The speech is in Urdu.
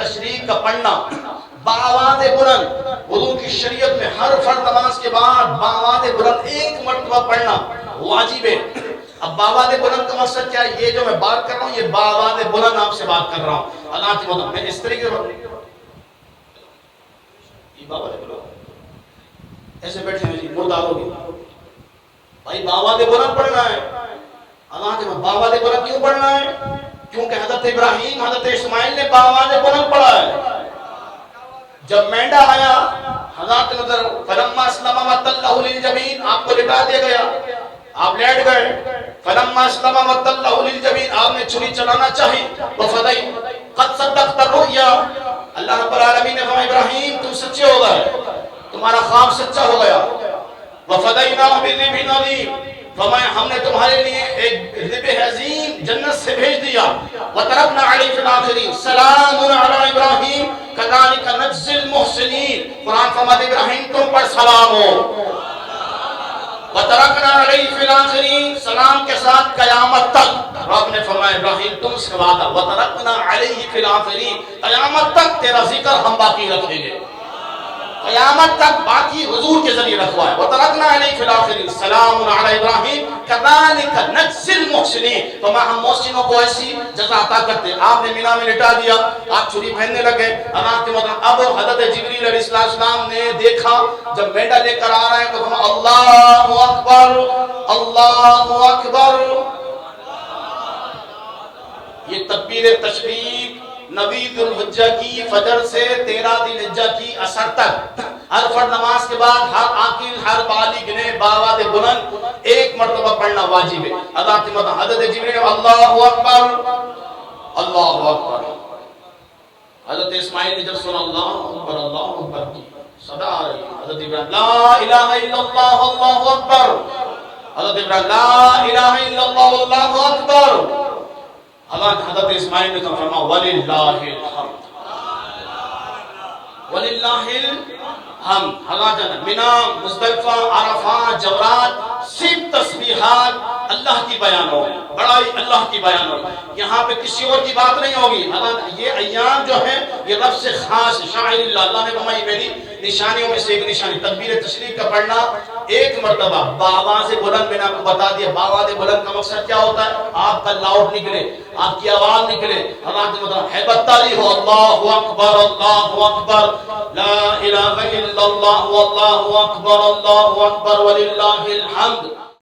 تشریق کا پڑھنا بآواز بلند، وضو کی شریعت میں ہر فرض نماز کے بعد بآواز بلند ایک مرتبہ پڑھنا واجب ہے۔ اب بآواز بلند کا مقصد کیا ہے؟ یہ جو میں بات کر رہا ہوں یہ بآواز بلند آپ سے بات کر رہا ہوں، اللہ کی مدد میں اس طریقے سے یہ بآواز بلند ایسے بیٹھے ہیں جی مرداروں کی بھائی بآواز بلند پڑھنا ہے، اللہ کے بآواز بلند کیوں پڑھنا ہے؟ کیونکہ حضرت ابراہیم حضرت اسماعیل نے بآواز بلند پڑھا ہے۔ جب مینڈا آیا حضرت نظر فلما اسلم وتلہ للجبین، آپ کو لٹا دیا گیا، آپ لیٹ گئے، فلما اسلم وتلہ للجبین، آپ نے چھری چلانا چاہی، وفدی قد صدقت الرؤیا، اللہ رب العالمین نے فرمایا ابراہیم تم سچے ہو گئے، تمہارا خواب سچا ہو گیا، وفدیناہ بذبح عظیم، فرمایا ہم نے تمہارے لیے ایک ذبح عظیم جنت سے بھیج دیا، وترکنا علیہ فی الآخرین سلام علی ابراہیم کذالک نجزی المحسنین، قرآن فرماتا ہے ابراہیم تم پر سلام ہو، وترکنا علیہ فی الآخرین سلام کے ساتھ قیامت تک، رب نے فرمایا ابراہیم تم سے وعدہ وترکنا علیہ فی الآخرین، قیامت تک تیرا ذکر ہم باقی رکھیں گے، قیامت تک باقی حضور کے ذریعے رکھوا ہے، وَتَرَكْنَا عَلَيْهِ فِي الْآخِرِينَ سَلَامٌ عَلَى إِبْرَاهِيمَ كَذَلِكَ نَجْزِي الْمُحْسِنِينَ، تو ہم محسنوں کو ایسی جزا عطا کرتے ہیں۔ آپ نے مینا میں لٹا دیا، آپ چھری پہننے لگے، اللہ کے مطلب اب حضرت جبریل علیہ السلام نے دیکھا جب مینڈا لے کر آ رہا ہے تو فرمایا اللہ اکبر اللہ اکبر، یہ تکبیر تشریق نویں ذی الحجہ کی فجر سے 13 ذی الحجہ کی عصر تک ہر فرض نماز کے بعد ہر عاقل ہر بالغ نے بآواز بلند ایک مرتبہ پڑھنا واجب ہے۔ اللہ کی مدد حضرت جبریل اللہ اکبر اللہ اکبر، حضرت اسماعیل نے جب سنا اللہ اکبر کی صدا آ رہی، حضرت ابراہیم لا الہ الا اللہ اللہ اکبر، حضرت ابراہیم لا الہ الا اللہ اللہ اکبر، حضرت اسماعیل نے فرمایا وَلِلَّهِ الْحَمْدُ وَلِلَّهِ الْحَمْدُ، حضرت منا مزدلفہ عرفات جمرات صرف تسبیحات اللہ کی بیان ہو، بڑائی اللہ کی بیان ہو، یہاں پہ کسی اور کی بات نہیں ہوگی۔ حضرت یہ ایام جو ہے یہ رب سے خاص شاعر اللہ نے فرمایا میری نشانیوں میں سے ایک نشانی تکبیر تشریق کا پڑھنا ایک مرتبہ بآواز بلند، میں نے آپ کو بتا دیا بآواز بلند کا مقصد کیا ہوتا ہے، آپ کا لاؤڈ نکلے، آپ کی آواز نکلے، اللہ کی مطلب حیبت تاری ہو، اللہ اکبر لا الہ الا اللہ واللہ اکبر وللہ الحمد۔